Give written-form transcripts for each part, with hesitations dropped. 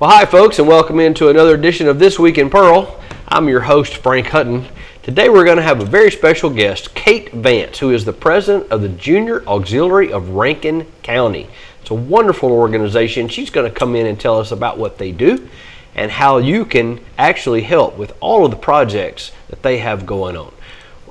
Well, hi folks, and welcome into another edition of This Week in Pearl. I'm your host, Frank Hutton. Today we're going to have a very special guest, Kate Vance, who is the president of the Junior Auxiliary of Rankin County. It's a wonderful organization. She's going to come in and tell us about what they do and how you can actually help with all of the projects that they have going on.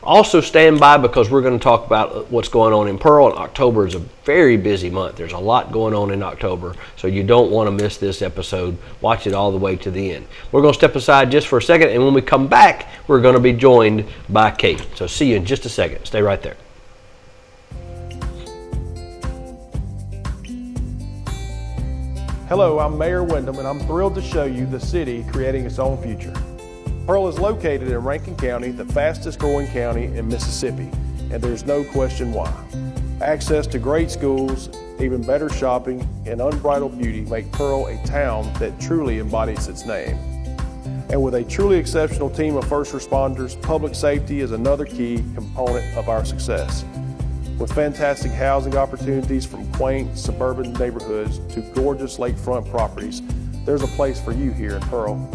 Also stand by because we're going to talk about what's going on in Pearl. And October is a very busy month. There's a lot going on in October, so you don't want to miss this episode. Watch it all the way to the end. We're going to step aside just for a second, and when we come back, we're going to be joined by Kate. So see you in just a second. Stay right there. Hello, I'm Mayor Wyndham, and I'm thrilled to show you the city creating its own future. Pearl is located in Rankin County, the fastest growing county in Mississippi, and there's no question why. Access to great schools, even better shopping, and unbridled beauty make Pearl a town that truly embodies its name. And with a truly exceptional team of first responders, public safety is another key component of our success. With fantastic housing opportunities from quaint suburban neighborhoods to gorgeous lakefront properties, there's a place for you here in Pearl.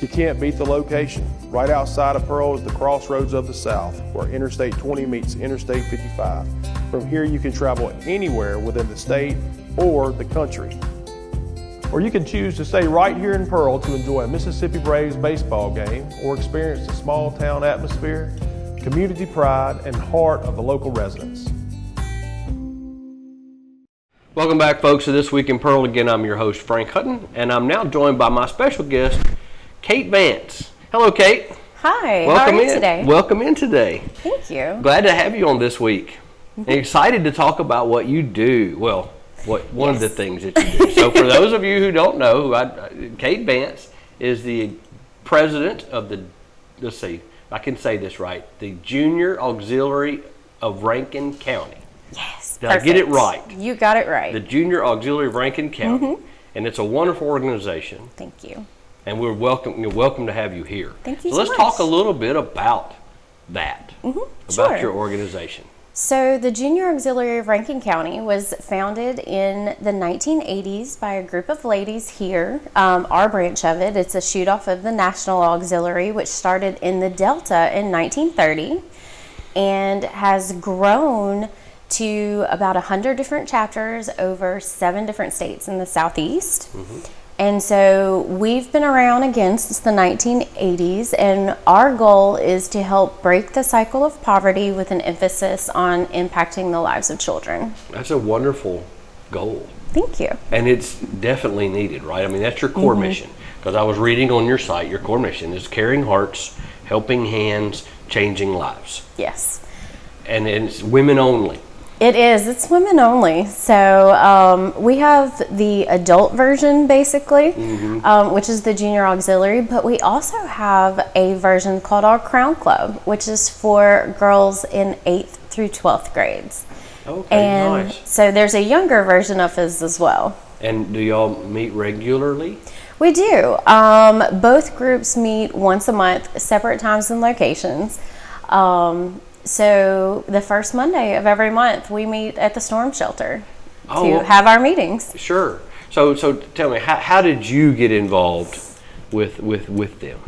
You can't beat the location. Right outside of Pearl is the crossroads of the South, where Interstate 20 meets Interstate 55. From here you can travel anywhere within the state or the country. Or you can choose to stay right here in Pearl to enjoy a Mississippi Braves baseball game or experience the small town atmosphere, community pride, and heart of the local residents. Welcome back, folks, to This Week in Pearl. Again, I'm your host, Frank Hutton, and I'm now joined by my special guest, Kate Vance. Hello, Kate. Hi, Welcome how are you in today? Welcome in today. Thank you. Glad to have you on This Week. And excited to talk about what you do. Well, one of the things that you do. So for those of you who don't know, Kate Vance is the president of the, let's see, I can say this right, the Junior Auxiliary of Rankin County. Yes, Did I get it right? You got it right. The Junior Auxiliary of Rankin County. And it's a wonderful organization. Thank you. And you're welcome to have you here. Thank you so so let's much. talk a little bit about that, about Sure. your organization. So the Junior Auxiliary of Rankin County was founded in the 1980s by a group of ladies here. Our branch of it, it's a shoot off of the National Auxiliary, which started in the Delta in 1930 and has grown to about 100 different chapters over 7 different states in the Southeast. And so we've been around again since the 1980s, and our goal is to help break the cycle of poverty with an emphasis on impacting the lives of children. That's a wonderful goal. Thank you. And it's definitely needed, right? I mean, that's your core mission. Because I was reading on your site, your core mission is caring hearts, helping hands, changing lives. Yes. And it's women only. It is. It's women only. So we have the adult version, basically, which is the Junior Auxiliary, but we also have a version called our Crown Club, which is for girls in 8th through 12th grades. Okay, And nice. so there's a younger version of us as well. And do y'all meet regularly? We do. Both groups meet once a month, separate times and locations. So the first Monday of every month, we meet at the storm shelter to have our meetings. Sure. So tell me, how did you get involved with them?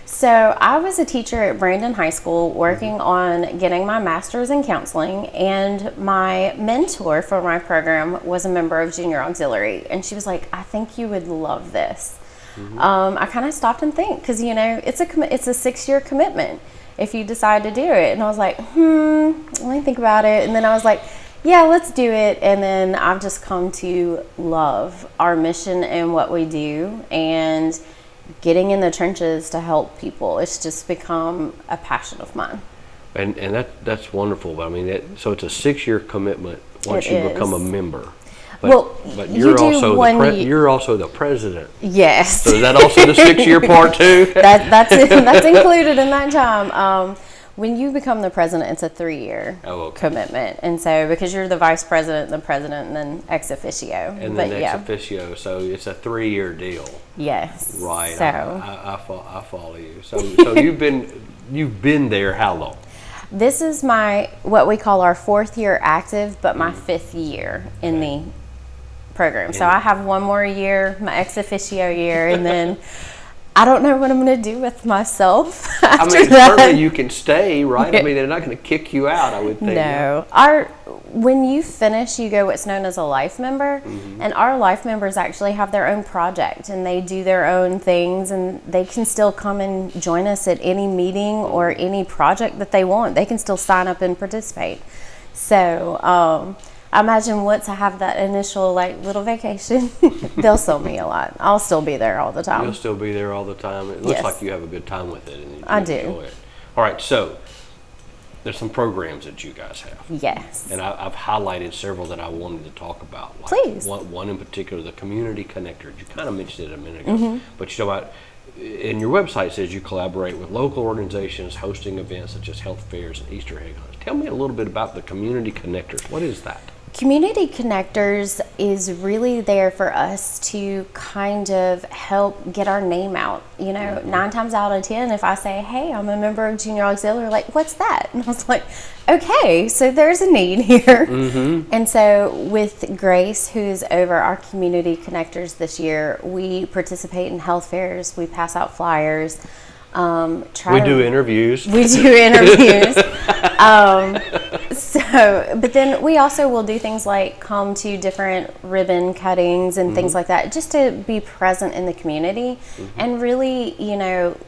So I was a teacher at Brandon High School working on getting my master's in counseling, and my mentor for my program was a member of Junior Auxiliary, and she was like, I think you would love this. I kind of stopped and think, because it's a 6-year commitment if you decide to do it. And I was like, let me think about it. And then I was like, yeah, let's do it. And then I've just come to love our mission and what we do, and getting in the trenches to help people. It's just become a passion of mine. And that's wonderful. I mean, so it's a 6-year commitment once you become a member. But you're also the president. Yes. So is that also the 6-year part too? That's included in that time. When you become the president, it's a 3-year commitment. And so because you're the vice president, the president, and then ex officio. And then ex officio, so it's a 3-year deal. Yes. Right. So I follow you. So you've been there how long? This is what we call our 4th year active, but my 5th year in the program. So I have one more year, my ex officio year, and then I don't know what I'm going to do with myself after that. Certainly you can stay, right? I mean, they're not going to kick you out, I would think. No. When you finish, you go what's known as a life member, and our life members actually have their own project, and they do their own things, and they can still come and join us at any meeting or any project that they want. They can still sign up and participate. So I imagine once I have that initial little vacation, they'll sell me a lot. I'll still be there all the time. You'll still be there all the time. It looks Yes. like you have a good time with it, and you I do. enjoy it. All right, so there's some programs that you guys have. Yes. And I've highlighted several that I wanted to talk about. Like Please. One in particular, the Community Connectors. You kind of mentioned it a minute ago. Mm-hmm. But you know what? In your website, it says you collaborate with local organizations hosting events such as health fairs and Easter egg hunts. Tell me a little bit about the Community Connectors. What is that? Community Connectors is really there for us to kind of help get our name out. You know, 9 times out of 10, if I say, hey, I'm a member of Junior Auxiliary, like, what's that? And I was like, okay, so there's a need here. And so with Grace, who's over our Community Connectors this year, we participate in health fairs, we pass out flyers. We do interviews. We do interviews. But then we also will do things like come to different ribbon cuttings and things like that, just to be present in the community and really,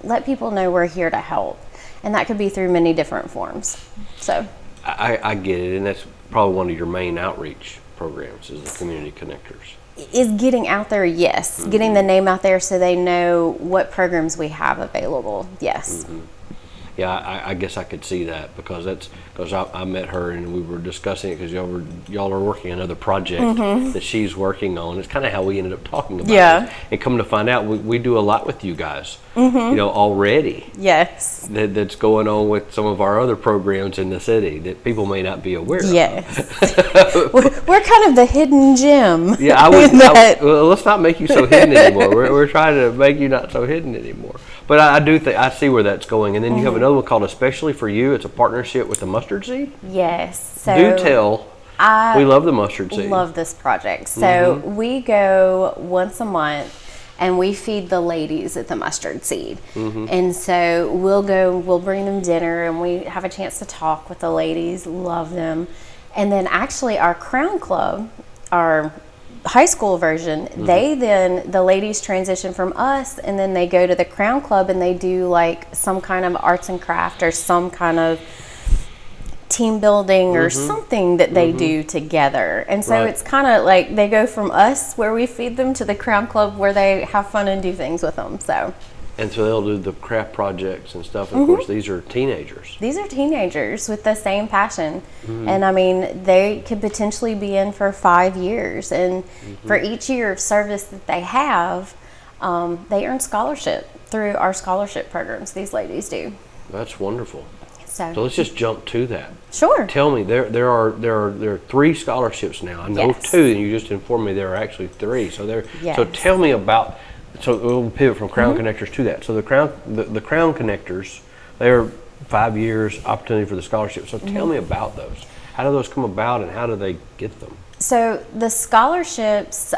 let people know we're here to help. And that could be through many different forms. So I get it, and that's probably one of your main outreach programs is the Community Connectors. is getting out there, yes. Getting the name out there so they know what programs we have available, yes. Yeah, I guess I could see that because I met her and we were discussing it because y'all are working another project that she's working on. It's kind of how we ended up talking about it. And come to find out, we do a lot with you guys, already. Yes. That's going on with some of our other programs in the city that people may not be aware of. Yes. we're kind of the hidden gem. Yeah, well, let's not make you so hidden anymore. We're trying to make you not so hidden anymore. But I do think I see where that's going. And then you have another one called Especially for You. It's a partnership with the Mustard Seed. Yes. So Do tell. We love the Mustard Seed. Love this project. So we go once a month and we feed the ladies at the Mustard Seed. And so we'll bring them dinner and we have a chance to talk with the ladies, love them. And then actually our Crown Club, our high school version, the ladies transition from us and then they go to the Crown Club and they do like some kind of arts and craft or some kind of team building or something that they do together. And so it's kind of like they go from us where we feed them to the Crown Club where they have fun and do things with them. And so they'll do the craft projects and stuff. And of course, these are teenagers. These are teenagers with the same passion. And I mean, they could potentially be in for 5 years. And for each year of service that they have, they earn scholarship through our scholarship programs. These ladies do. That's wonderful. So let's just jump to that. Sure. Tell me, there are 3 scholarships now. I know Yes. 2, and you just informed me there are actually 3. So Yes. So tell me about. So we'll pivot from Crown Connectors to that. So the Crown Connectors, they're 5 years opportunity for the scholarship. So tell me about those. How do those come about, and how do they get them? So the scholarships,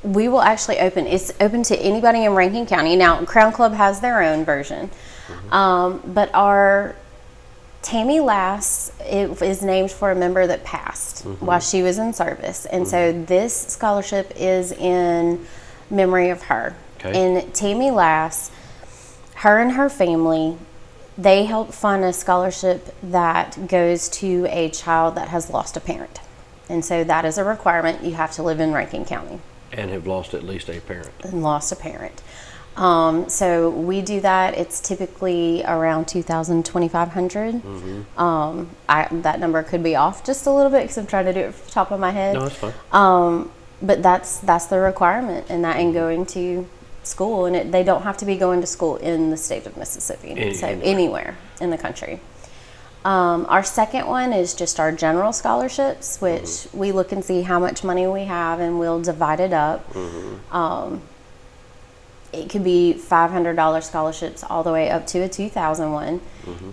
we will actually it's open to anybody in Rankin County. Now, Crown Club has their own version, but our Tammy Lass is named for a member that passed while she was in service. And so this scholarship is in memory of her. Okay. And Tammy Lass, her and her family, they help fund a scholarship that goes to a child that has lost a parent. And so that is a requirement. You have to live in Rankin County. And have lost at least a parent. And lost a parent. So we do that. It's typically around $2,000, $2,500. That number could be off just a little bit because I'm trying to do it off the top of my head. No, that's fine. But that's the requirement, and going to school, and they don't have to be going to school in the state of Mississippi. So anywhere in the country. Our second one is just our general scholarships, which we look and see how much money we have, and we'll divide it up. It could be $500 scholarships all the way up to a $2,000 one.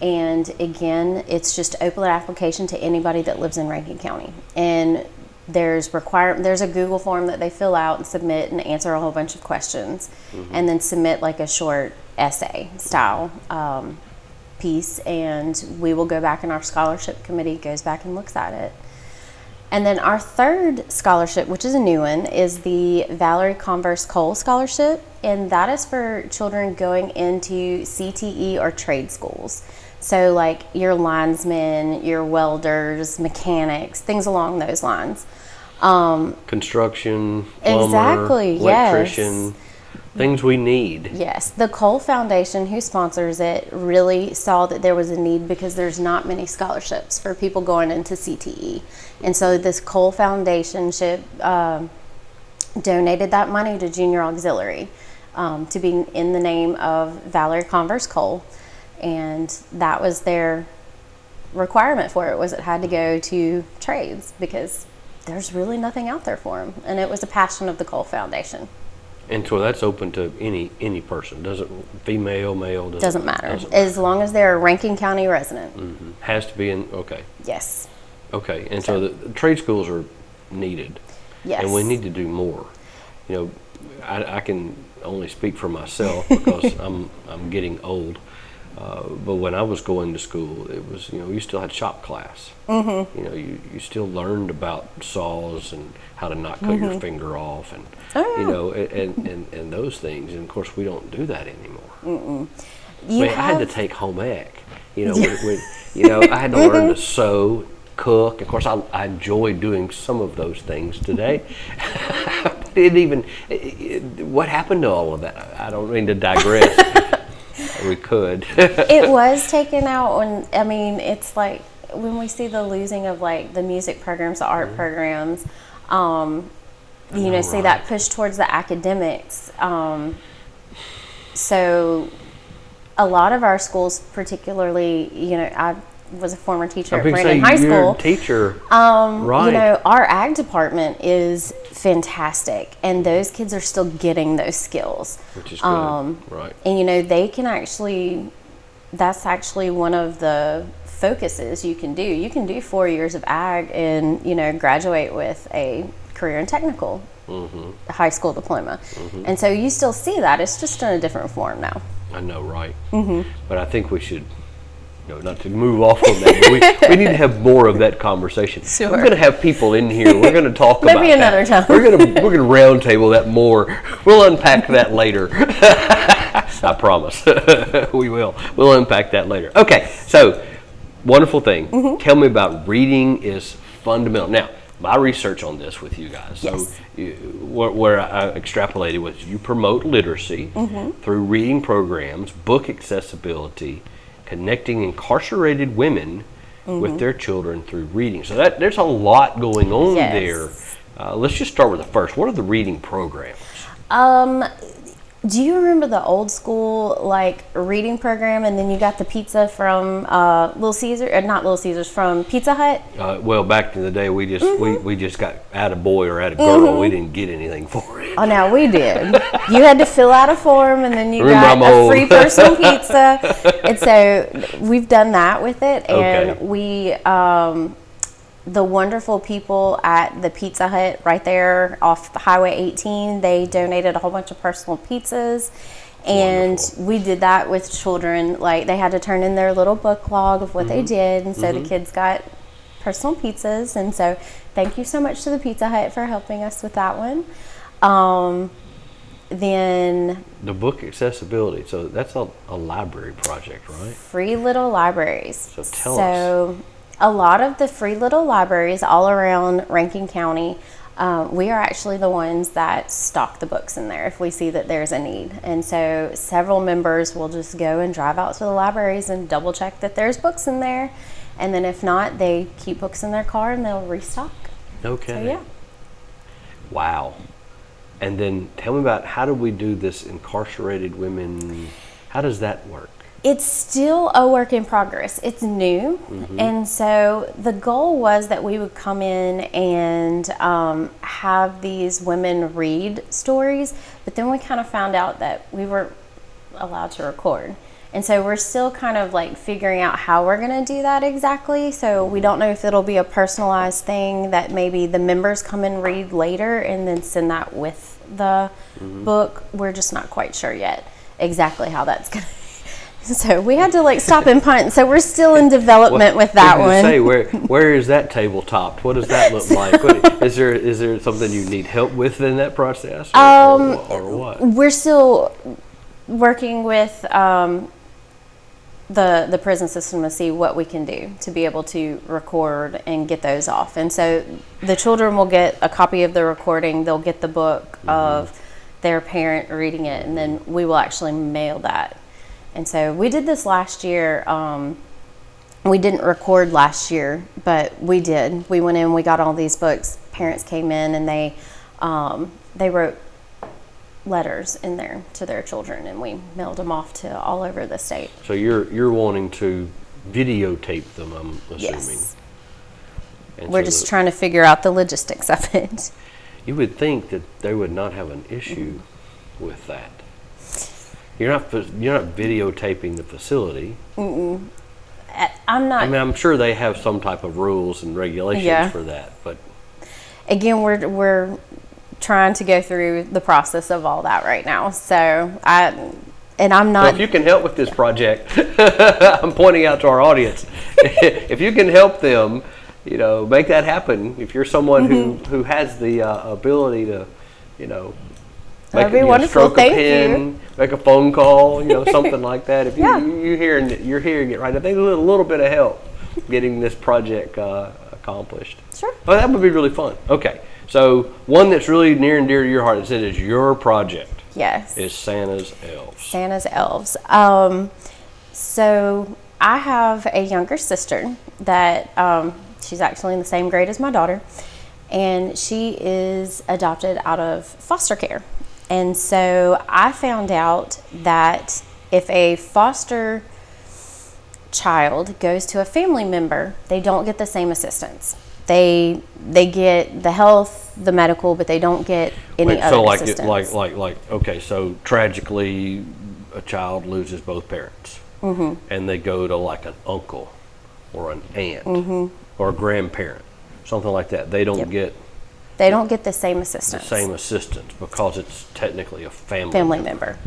And again, it's just open application to anybody that lives in Rankin County. And there's a Google form that they fill out and submit and answer a whole bunch of questions, and then submit like a short essay style piece, and we will go back, and our scholarship committee goes back and looks at it. And then our third scholarship, which is a new one, is the Valerie Converse Cole Scholarship, and that is for children going into CTE or trade schools. So like your linesmen, your welders, mechanics, things along those lines. Construction, plumber, Exactly, electrician, yes. things we need. Yes, the Cole Foundation, who sponsors it, really saw that there was a need because there's not many scholarships for people going into CTE. And so this Cole Foundation donated that money to Junior Auxiliary to be in the name of Valerie Converse Cole. And that was their requirement for it, was it had to go to trades because there's really nothing out there for them. And it was a passion of the Cole Foundation. And so that's open to any person. Female, male, Doesn't matter. As long as they're a Rankin County resident. Has to be in, okay. Yes. Okay, and so the trade schools are needed. Yes. And we need to do more. You know, I can only speak for myself because I'm getting old. But when I was going to school, it was, you know, you still had shop class. You know, you still learned about saws and how to not cut your finger off, and you know, and those things. And of course, we don't do that anymore. I had to take home ec. You know, I had to learn to sew, cook. Of course, I enjoy doing some of those things today. What happened to all of that? I don't mean to digress. We could. It was taken out when, I mean, it's like when we see the losing of like the music programs, the art programs, see that push towards the academics. So a lot of our schools, particularly, you know, I was a former teacher at Brandon High School. You're a teacher, right? You know, our ag department is fantastic, and those kids are still getting those skills, which is good, right? And you know, they can actually, that's actually one of the focuses you can do. You can do 4 years of ag and, you know, graduate with a career and technical high school diploma, and so you still see that. It's just in a different form now. I know, right? But I think we should. No, not to move off on that, but we need to have more of that conversation. Sure. We're going to have people in here. We're going to talk about Maybe another that. time. We're going to round table that more. We'll unpack that later. I promise. We will. We'll unpack that later. Okay, so wonderful thing. Tell me about reading is fundamental. Now, my research on this with you guys. So where I extrapolated was you promote literacy through reading programs, book accessibility, connecting incarcerated women with their children through reading. So there's a lot going on there. Let's just start with the first. What are the reading programs? Do you remember the old school like reading program, and then you got the pizza from Little Caesar, or not Little Caesars, from Pizza Hut? Well, back in the day, we just got at a boy or at a girl. We didn't get anything for it. Oh, no, we did. You had to fill out a form, and then you Remember, got I'm a old. free personal pizza. And so we've done that with it, and Okay. we the wonderful people at the Pizza Hut right there off Highway 18, they donated a whole bunch of personal pizzas. And Wonderful. we did that with children. Like, they had to turn in their little book log of what they did. And so the kids got personal pizzas. And so thank you so much to the Pizza Hut for helping us with that one. Then The book accessibility. So that's a library project, right? free little libraries. So tell us. A lot of the free little libraries all around Rankin County, we are actually the ones that stock the books in there if we see that there's a need. And so several members will just go and drive out to the libraries and double check that there's books in there. And then if not, they keep books in their car and they'll restock. Okay. So yeah. Wow. And then tell me about, how do we do this incarcerated women? How does that work? It's still a work in progress. It's new. And so the goal was that we would come in and have these women read stories, but then we kind of found out that we weren't allowed to record. And so we're still kind of like figuring out how we're going to do that exactly. So we don't know if it'll be a personalized thing that maybe the members come and read later and then send that with the book. We're just not quite sure yet exactly how that's going to. So we had to like stop and punt. So we're still in development with that one. Say, where is that table topped? What does that look like? Is there something you need help with in that process, or what? We're still working with the prison system to see what we can do to be able to record and get those off. And so the children will get a copy of the recording. They'll get the book of their parent reading it, and then we will actually mail that. And so we did this last year. We didn't record last year, but we did. We went in, we got all these books. Parents came in and they wrote letters in there to their children, and we mailed them off to all over the state. So you're wanting to videotape them, I'm assuming. Yes. And We're just trying to figure out the logistics of it. You would think that they would not have an issue with that. You're not videotaping the facility. I'm not. I mean, I'm sure they have some type of rules and regulations for that, but again, we're trying to go through the process of all that right now. So I'm not. So if you can help with this project, I'm pointing out to our audience. If you can help them, make that happen. If you're someone who has the ability to, that'd be wonderful. Stroke a pen, make a phone call, something like that. If you're hearing it right now, they need a little bit of help getting this project accomplished. Sure. Oh, that would be really fun. Okay, so one that's really near and dear to your heart, that said is your project. Yes. Is Santa's Elves. Santa's Elves. So I have a younger sister that she's actually in the same grade as my daughter, and she is adopted out of foster care. And so I found out that if a foster child goes to a family member, they don't get the same assistance. They get the health, the medical, but they don't get any other assistance. Okay, so tragically, a child loses both parents, and they go to like an uncle or an aunt or a grandparent, something like that. They don't get. They don't get the same assistance. Because it's technically a family member.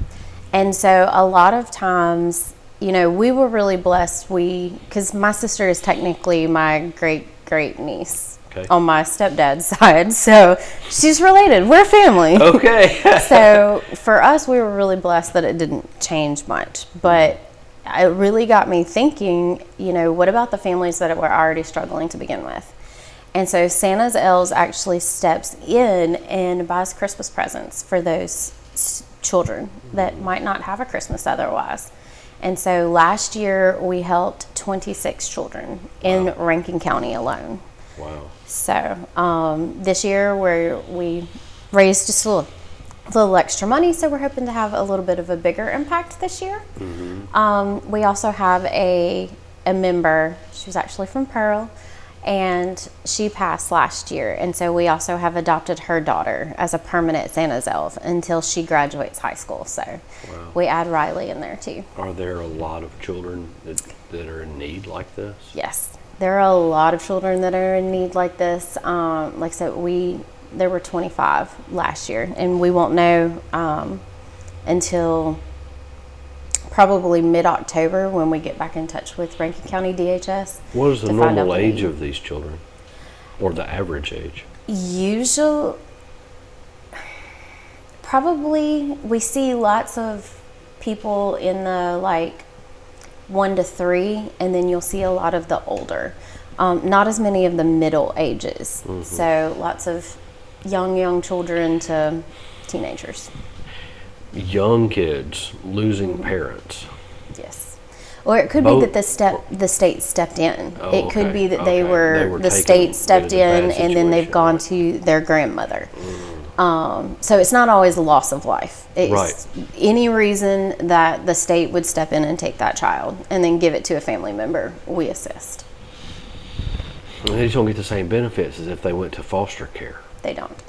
And so a lot of times, we were really blessed. Because my sister is technically my great niece on my stepdad's side. So she's related. We're family. Okay. So for us, we were really blessed that it didn't change much. But it really got me thinking, what about the families that were already struggling to begin with? And so Santa's Elves actually steps in and buys Christmas presents for those children that might not have a Christmas otherwise. And so last year we helped 26 children in Rankin County alone. Wow. So this year we raised just a little extra money, so we're hoping to have a little bit of a bigger impact this year. We also have a member, she was actually from Pearl, and she passed last year, and so we also have adopted her daughter as a permanent Santa's Elf until she graduates high school. So we add Riley in there too. Are there a lot of children that are in need like this? Yes, there are a lot of children that are in need like this. Like I said, there were 25 last year, and we won't know until probably mid-October when we get back in touch with Rankin County DHS. What is the normal age of these children, or the average age? Usually, probably we see lots of people in the 1 to 3, and then you'll see a lot of the older. Not as many of the middle ages. So lots of young children to teenagers. Young kids losing parents. Yes. Or it could be that the state stepped in. It could be that the state stepped in and then they've gone to their grandmother. So it's not always a loss of life. It's any reason that the state would step in and take that child and then give it to a family member, we assist. And they just don't get the same benefits as if they went to foster care. They don't.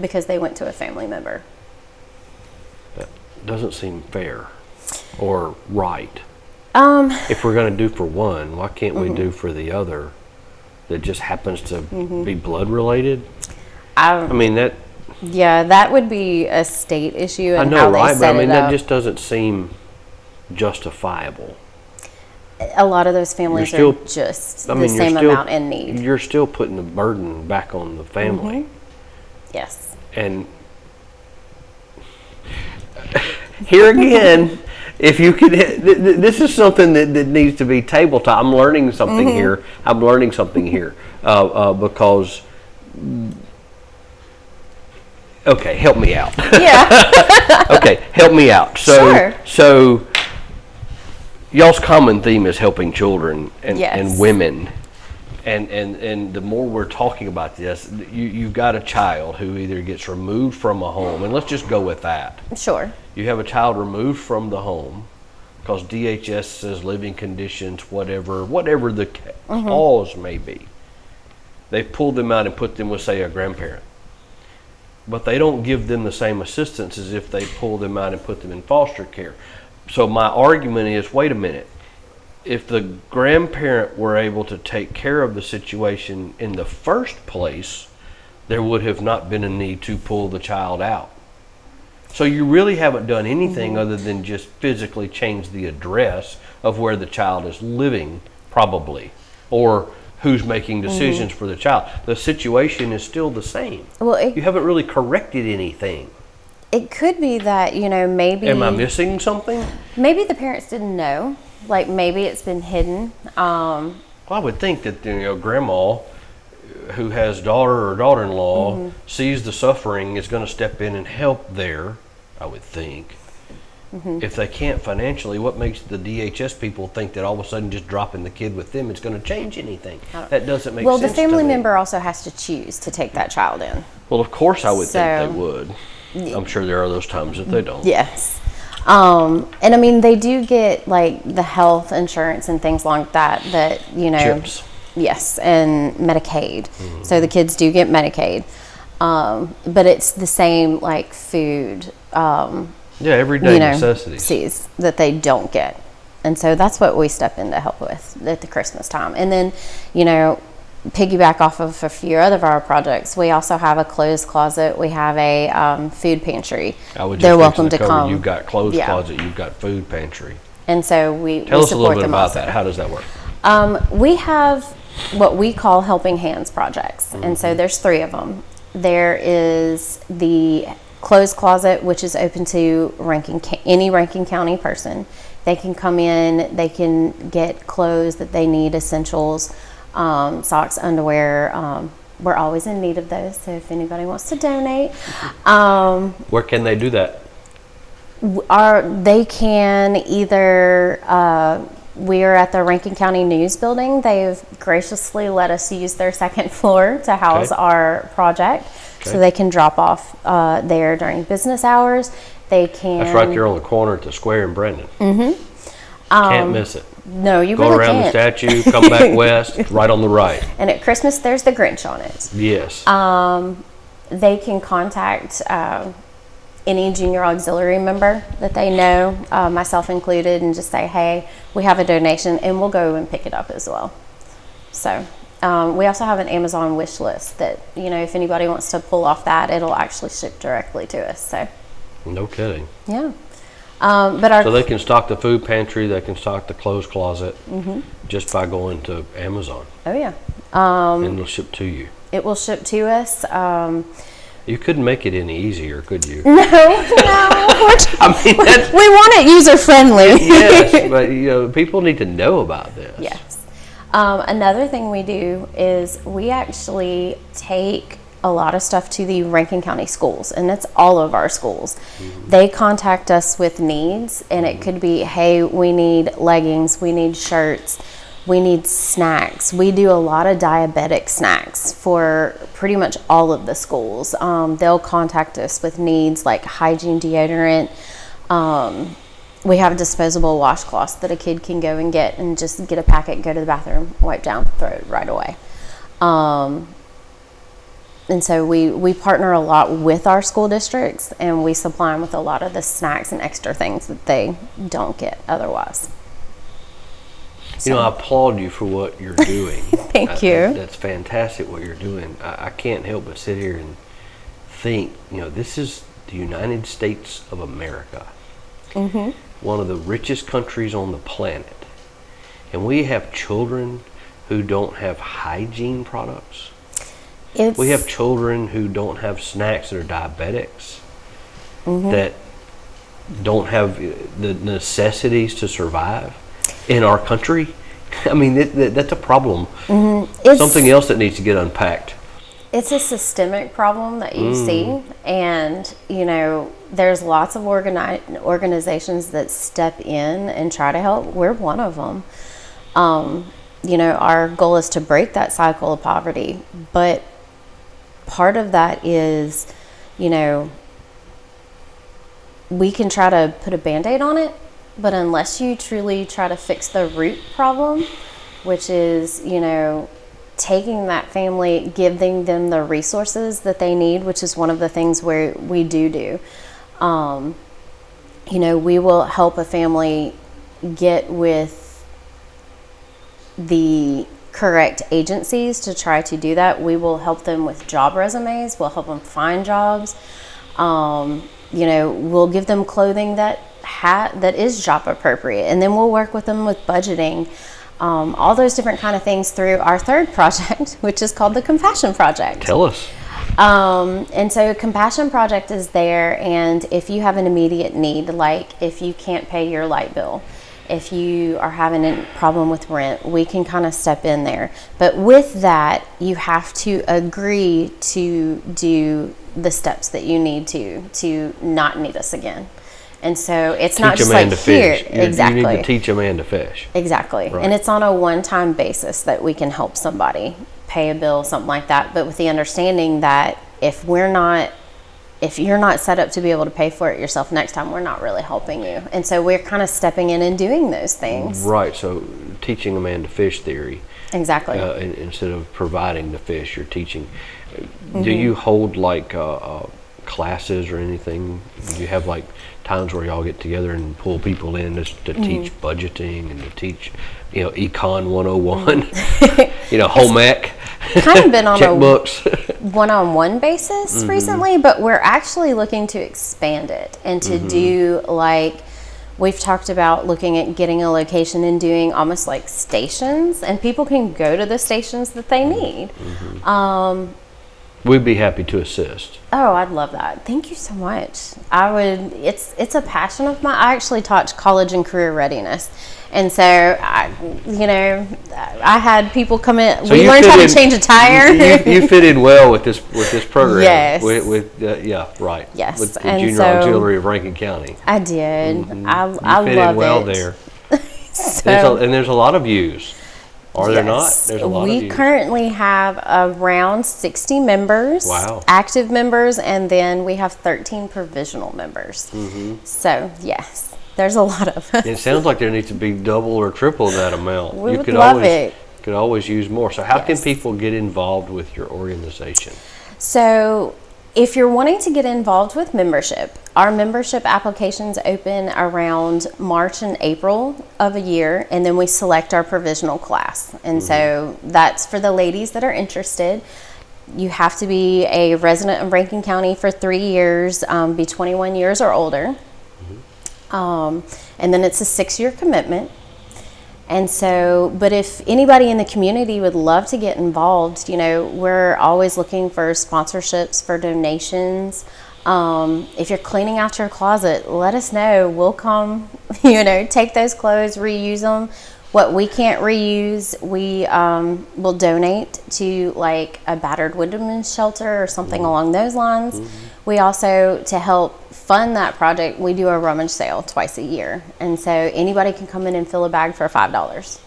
Because they went to a family member. That doesn't seem fair. or right? If we're going to do for one, why can't we do for the other that just happens to be blood related? I mean, that... Yeah, that would be a state issue and I know, how they right? But set I mean, it that up. just doesn't seem justifiable. A lot of those families You're are still- just I the mean, you're same still- amount in need. You're still putting the burden back on the family. Yes. And here again, if you could, this is something that needs to be tabletop. I'm learning something here. I'm learning something here because. Okay, help me out. Yeah. Okay, help me out. Sure. So y'all's common theme is helping children and Yes. women. And the more we're talking about this, you've got a child who either gets removed from a home, and let's just go with that. Sure. You have a child removed from the home because DHS says living conditions, whatever the cause may be. They've pulled them out and put them with, say, a grandparent. But they don't give them the same assistance as if they pull them out and put them in foster care. So my argument is, wait a minute. If the grandparent were able to take care of the situation in the first place, there would have not been a need to pull the child out. So you really haven't done anything other than just physically change the address of where the child is living, probably, or who's making decisions for the child. The situation is still the same. Well, You haven't really corrected anything. it could be that, maybe Am I missing something? maybe the parents didn't know. Like maybe it's been hidden. Well, I would think that grandma who has daughter or daughter-in-law sees the suffering is going to step in and help there, I would think. If they can't financially, what makes the DHS people think that all of a sudden just dropping the kid with them is going to change anything? That doesn't make Well, sense the family to me. member also has to choose to take that child in. Well, of course I would think So- they would. I'm sure there are those times that they don't. Yes. And I mean, they do get like the health insurance and things like that, Chips. Yes, and Medicaid. So the kids do get Medicaid. But it's the same like food, Yeah, everyday necessities. necessities that they don't get. And so that's what we step in to help with at the Christmas time. And then, piggyback off of a few other of our projects, we also have a clothes closet. We have a food pantry. I would just They're fix welcome the to cover. come. You've got clothes Yeah. closet, you've got food pantry. And so we Tell us a support little bit them about also. that. How does that work? We have what we call Helping Hands projects, and so there's 3 of them. There is the clothes closet, which is open to any Rankin County person. They can come in, they can get clothes that they need, essentials, socks, underwear. We're always in need of those, so if anybody wants to donate, Where can they do that? they can either we're at the Rankin County News Building. They've graciously let us use their second floor to house Okay. our project, Okay. so they can drop off there during business hours. They can. That's right there on the corner at the square in Brandon. Can't miss it. No, you Go really around can't. the statue, come back west, right on the right. And at Christmas, there's the Grinch on it. Yes. They can contact any junior auxiliary member that they know, myself included, and just say, hey, we have a donation, and we'll go and pick it up as well. So we also have an Amazon wish list that, if anybody wants to pull off that, it'll actually ship directly to us. So, No kidding. yeah. But our So they can stock the food pantry, they can stock the clothes closet just by going to Amazon, oh yeah, and it'll ship to you. it will ship to us. You couldn't make it any easier, could you? No, I mean, that's, we want it user friendly. yes, but people need to know about this. Yes. Another thing we do is we actually take a lot of stuff to the Rankin County schools, and that's all of our schools. They contact us with needs, and it could be, hey, we need leggings, we need shirts, we need snacks. We do a lot of diabetic snacks for pretty much all of the schools. They'll contact us with needs like hygiene deodorant. We have disposable washcloths that a kid can go and get, and just get a packet, go to the bathroom, wipe down, throw it right away. And so we partner a lot with our school districts, and we supply them with a lot of the snacks and extra things that they don't get otherwise. You know, I applaud you for what you're doing. Thank you. That's fantastic what you're doing. I can't help but sit here and think, this is the United States of America, one of the richest countries on the planet. And we have children who don't have hygiene products. We have children who don't have snacks that are diabetics, that don't have the necessities to survive in our country. I mean, that's a problem. Something else that needs to get unpacked. It's a systemic problem that you see, and there's lots of organizations that step in and try to help. We're one of them. Our goal is to break that cycle of poverty, but part of that is, we can try to put a Band-Aid on it, but unless you truly try to fix the root problem, which is, taking that family, giving them the resources that they need, which is one of the things where we do. We will help a family get with the correct agencies to try to do that. We will help them with job resumes. We'll help them find jobs. We'll give them clothing that is job appropriate, and then we'll work with them with budgeting. All those different kind of things through our third project, which is called the Compassion Project. Tell us. And so Compassion Project is there, and if you have an immediate need, like if you can't pay your light bill, if you are having a problem with rent, we can kind of step in there. But with that, you have to agree to do the steps that you need to not need us again. And so it's not just like here. Exactly. You need to teach a man to fish. Exactly. Right. And it's on a one-time basis that we can help somebody pay a bill, something like that. But with the understanding that if you're not set up to be able to pay for it yourself next time, we're not really helping you. And so we're kind of stepping in and doing those things. Right. So teaching a man to fish theory. Exactly. Instead of providing the fish, you're teaching. Do you hold like classes or anything? Do you have like times where y'all get together and pull people in to teach budgeting and to teach, Econ 101, home ec, kind of been on checkbooks, a one-on-one basis recently, but we're actually looking to expand it and to do like, we've talked about looking at getting a location and doing almost like stations, and people can go to the stations that they need. We'd be happy to assist. Oh, I'd love that. Thank you so much. It's a passion of mine. I actually taught college and career readiness. And so, I had people come in. So we learned how to change a tire. You fit in well with this program. Yes. Right. Yes. With the Junior Auxiliary of Rankin County. I did. I You love fit in well it. there. So, There's a lot of views. Are there not? There's a lot of we views. currently have around 60 members, Wow. active members, and then we have 13 provisional members. So, yes, there's a lot of us. It sounds like there needs to be double or triple that amount. We would love it. Could always use more. So how can Yes. people get involved with your organization? So, if you're wanting to get involved with membership, our membership applications open around March and April of a year, and then we select our provisional class. And so that's for the ladies that are interested. You have to be a resident of Rankin County for 3 years, be 21 years or older. And then it's a 6-year commitment. And so, but if anybody in the community would love to get involved, we're always looking for sponsorships, for donations. If you're cleaning out your closet, let us know. We'll come, take those clothes, reuse them. What we can't reuse, we will donate to like a battered woodman's shelter or something along those lines. We also, to help fund that project, we do a rummage sale twice a year. And so anybody can come in and fill a bag for $5.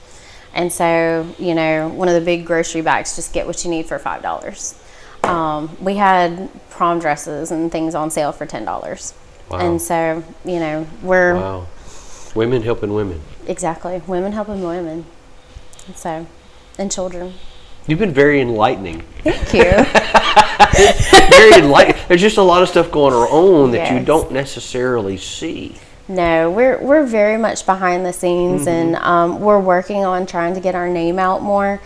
And so, one of the big grocery bags, just get what you need for $5. We had prom dresses and things on sale for $10. Wow. And so, we're... Wow. Women helping women. Exactly. Women helping women. And so, and children. You've been very enlightening. Thank you. Very enlightening. There's just a lot of stuff going on that you Yes. don't necessarily see. No, we're very much behind the scenes, and we're working on trying to get our name out more,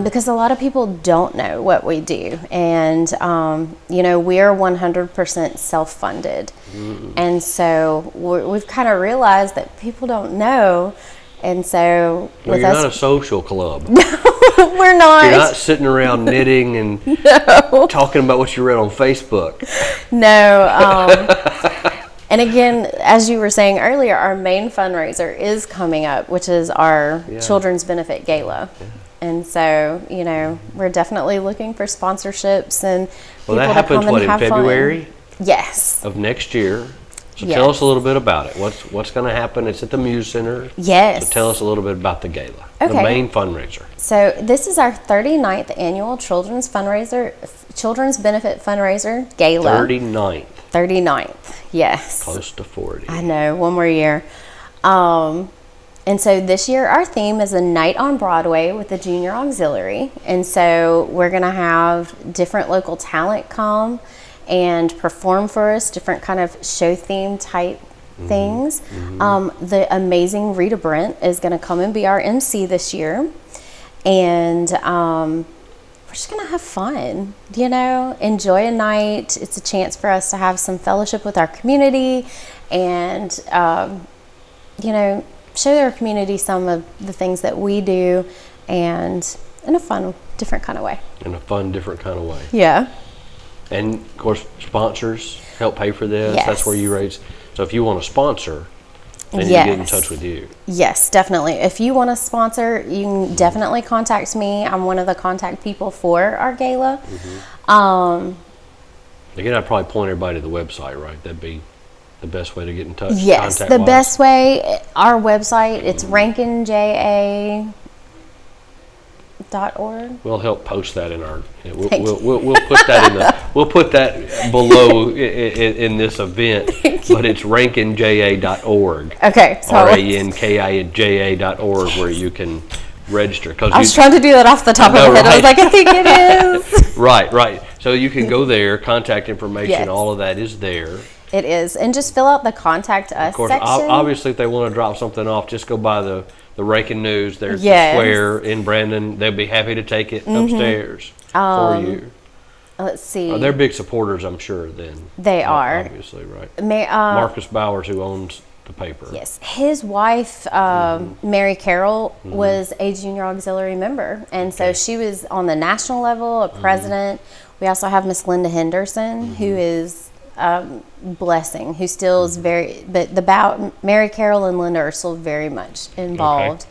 because a lot of people don't know what we do, and you know, we are 100% self-funded, and so we've kind of realized that people don't know, and so Well, with you're not a us, social club. we're not. You're not sitting around knitting and talking about what you read on Facebook. No. And again, as you were saying earlier, our main fundraiser is coming up, which is our Children's Benefit Gala. And so, you know, we're definitely looking for sponsorships and Well, people that to happens, come and what, in have February fun. Yes. of next year. So Yes. tell us a little bit about it. What's going to happen? It's at the Muse Center. Yes. So tell us a little bit about the gala, the Okay. main fundraiser. So this is our 39th annual Children's Benefit Fundraiser Gala. 39th, 39th. Yes. close to 40. I know, one more year. And so this year our theme is a night on Broadway with the Junior Auxiliary. And so we're going to have different local talent come and perform for us, different kind of show theme type things. The amazing Rita Brent is going to come and be our MC this year. And we're just going to have fun, you know, enjoy a night. It's a chance for us to have some fellowship with our community and, you know, show our community some of the things that we do, and in a fun, different kind of way. In a fun, different kind of way. Yeah. And of course, sponsors help pay for this. Yes. That's where you raise. So if you want to sponsor, then you get in Yes. touch with you. Yes, definitely. If you want to sponsor, you can definitely contact me. I'm one of the contact people for our gala. Again, I'd probably point everybody to the website, right? That'd be the best way to get in touch. Yes, the contact-wise. best way, our website, it's rankinja.org. We'll help post that in our. We'll Thank you. we'll put that in the. We'll put that below in this event. But it's rankinja.org. Okay, so RANKINJA.org, where you can register. I was trying to do that off the top I know, of my head. I was right? like, I think it is. Right. So you can go there. Contact information. Yes. All of that is there. It is, and just fill out the contact us Of course, section. obviously, if they want to drop something off, just go by the Rankin News. There's Yes. the square in Brandon. They'll be happy to take it upstairs for you. Let's see. They're big supporters, I'm sure. Then They are. obviously right. Marcus. Marcus Bowers, who owns the paper. Yes, his wife, Mary Carroll, was a Junior Auxiliary member, and so she was on the national level, a president. We also have Miss Linda Henderson, who is blessing, who still is very, but Mary Carroll and Linda are still very much involved.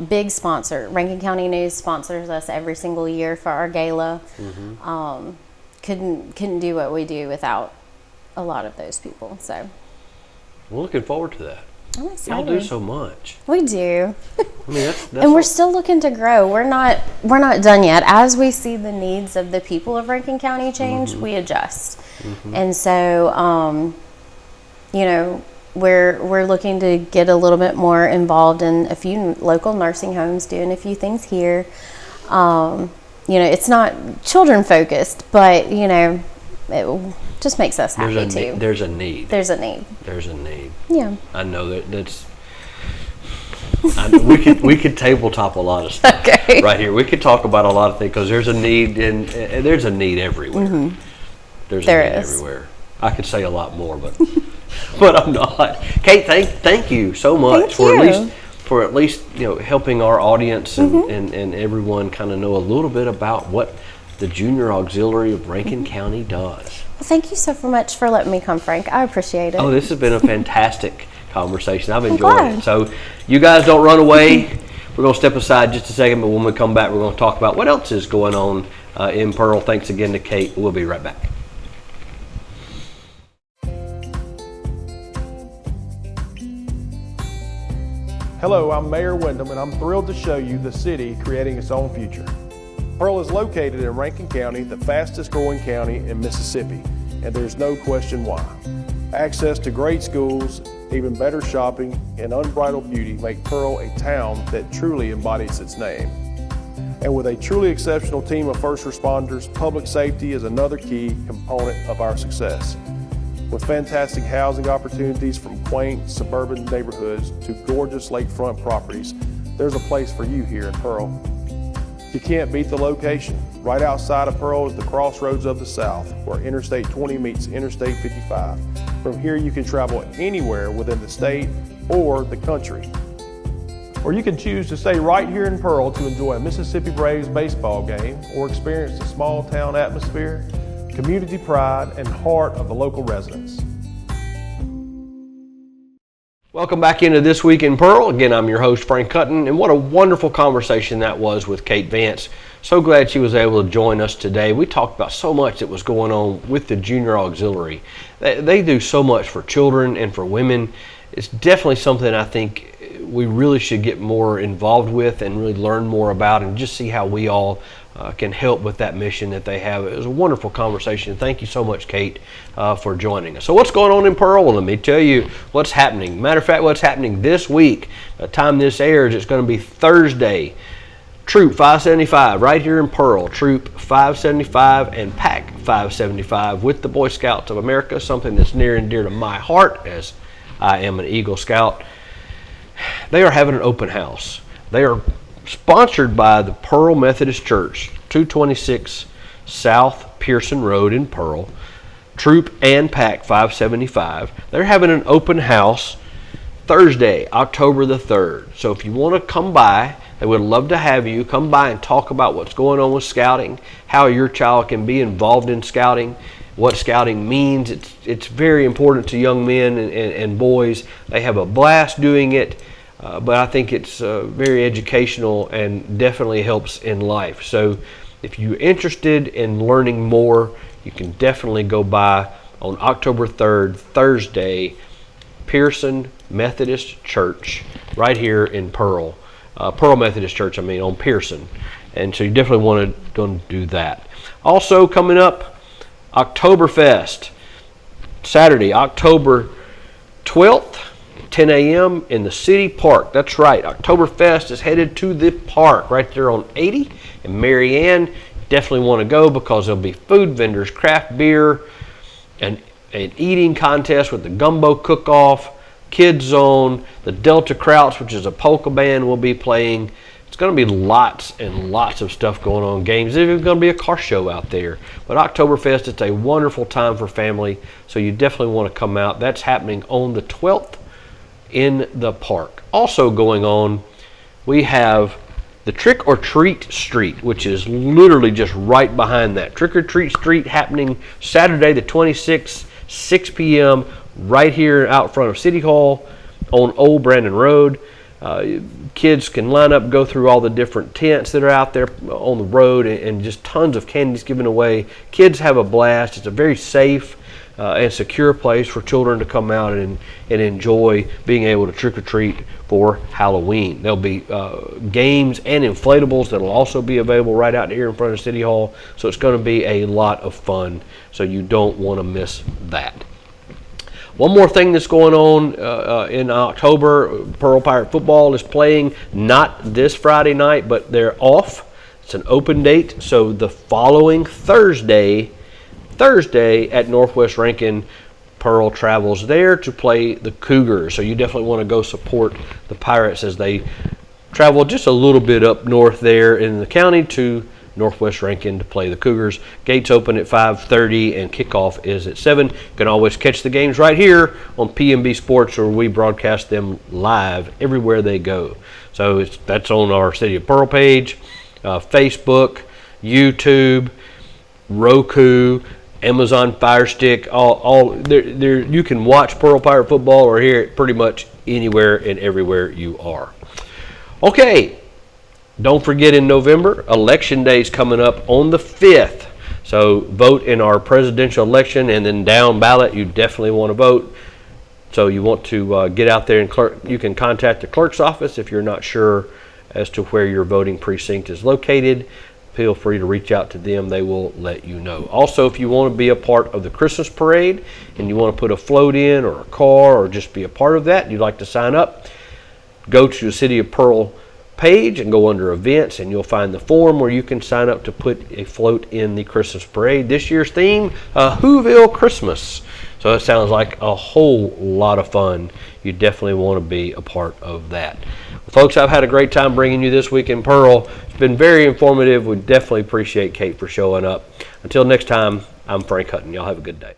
Big sponsor. Rankin County News sponsors us every single year for our gala. Couldn't do what we do without a lot of those people. So We're looking forward to that. I'm Y'all excited. do so much. We do. I mean, that's And we're still looking to grow. We're not done yet. As we see the needs of the people of Rankin County change, we adjust. And so, you know, we're looking to get a little bit more involved in a few local nursing homes, doing a few things here. You know, it's not children focused, but you know, it just makes us happy too. There's a need. There's a need. There's a need. Yeah. I know that's. We could tabletop a lot of stuff Okay. right here. We could talk about a lot of things because there's a need, and there's a need everywhere. There's There a need is. everywhere. I could say a lot more, but but I'm not. Kate, thank you so much Thank you. for at least helping our audience and everyone kind of know a little bit about what the Junior Auxiliary of Rankin County does. Well, thank you so much for letting me come, Frank. I appreciate it. Oh, this has been a fantastic conversation. I've enjoyed glad. it. So you guys don't run away. We're going to step aside just a second, but when we come back, we're going to talk about what else is going on in Pearl. Thanks again to Kate. We'll be right back. Hello, I'm Mayor Wyndham, and I'm thrilled to show you the city creating its own future. Pearl is located in Rankin County, the fastest growing county in Mississippi, and there's no question why. Access to great schools, even better shopping, and unbridled beauty make Pearl a town that truly embodies its name. And with a truly exceptional team of first responders, public safety is another key component of our success. With fantastic housing opportunities from quaint suburban neighborhoods to gorgeous lakefront properties, there's a place for you here in Pearl. You can't beat the location. Right outside of Pearl is the crossroads of the South, where Interstate 20 meets Interstate 55. From here you can travel anywhere within the state or the country. Or you can choose to stay right here in Pearl to enjoy a Mississippi Braves baseball game or experience the small town atmosphere, community pride, and heart of the local residents. Welcome back into This Week in Pearl. Again, I'm your host, Frank Hutton, and what a wonderful conversation that was with Kate Vance. So glad she was able to join us today. We talked about so much that was going on with the Junior Auxiliary. They do so much for children and for women. It's definitely something I think we really should get more involved with and really learn more about and just see how we all can help with that mission that they have. It was a wonderful conversation. Thank you so much, Kate, for joining us. So what's going on in Pearl? Well, let me tell you what's happening. Matter of fact, what's happening this week, the time this airs, it's going to be Thursday. Troop 575 right here in Pearl. Troop 575 and Pack 575 with the Boy Scouts of America, something that's near and dear to my heart as I am an Eagle Scout. They are having an open house. They are sponsored by the Pearl Methodist Church, 226 South Pearson Road in Pearl. Troop and Pack 575. They're having an open house Thursday, October the 3rd. So if you want to come by, they would love to have you come by and talk about what's going on with scouting, how your child can be involved in scouting, what scouting means. It's very important to young men and boys. They have a blast doing it, but I think it's very educational and definitely helps in life. So if you're interested in learning more, you can definitely go by on October 3rd, Thursday, Pearson Methodist Church right here in Pearl. Pearl Methodist Church, on Pearson. And so you definitely want to do that. Also coming up, Oktoberfest, Saturday, October 12th, 10 a.m. in the city park. That's right, Oktoberfest is headed to the park right there on 80 in Marianne. Definitely want to go because there'll be food vendors, craft beer, and an eating contest with the gumbo cook-off, Kids Zone, the Delta Krauts, which is a polka band, will be playing. It's going to be lots and lots of stuff going on, games. There's going to be a car show out there. But Oktoberfest, it's a wonderful time for family, so you definitely want to come out. That's happening on the 12th in the park. Also going on, we have the Trick or Treat Street, which is literally just right behind that. Trick or Treat Street happening Saturday the 26th, 6 p.m., right here out front of City Hall on Old Brandon Road. Kids can line up, go through all the different tents that are out there on the road, and just tons of candies given away. Kids have a blast. It's a very safe and secure place for children to come out and enjoy being able to trick-or-treat for Halloween. There'll be games and inflatables that'll also be available right out here in front of City Hall. So it's going to be a lot of fun, so you don't want to miss that. One more thing that's going on in October, Pearl Pirate Football is playing not this Friday night, but they're off. It's an open date, so the following Thursday at Northwest Rankin, Pearl travels there to play the Cougars. So you definitely want to go support the Pirates as they travel just a little bit up north there in the county to Northwest Rankin to play the Cougars. Gates open at 5:30 and kickoff is at 7. You can always catch the games right here on PMB Sports, where we broadcast them live everywhere they go. So that's on our City of Pearl page, Facebook, YouTube, Roku, Amazon Fire Stick. All there. You can watch Pearl Pirate Football or hear it pretty much anywhere and everywhere you are. Okay. Don't forget, in November, Election Day is coming up on the 5th. So vote in our presidential election, and then down ballot, you definitely want to vote. So you want to get out there, and you can contact the clerk's office if you're not sure as to where your voting precinct is located. Feel free to reach out to them. They will let you know. Also, if you want to be a part of the Christmas parade and you want to put a float in or a car or just be a part of that, you'd like to sign up, go to the City of Pearl page and go under events, and you'll find the form where you can sign up to put a float in the Christmas parade. This year's theme, Whoville Christmas. So it sounds like a whole lot of fun. You definitely want to be a part of that. Well, folks, I've had a great time bringing you This Week in Pearl. It's been very informative. We definitely appreciate Kate for showing up. Until next time, I'm Frank Hutton. Y'all have a good day.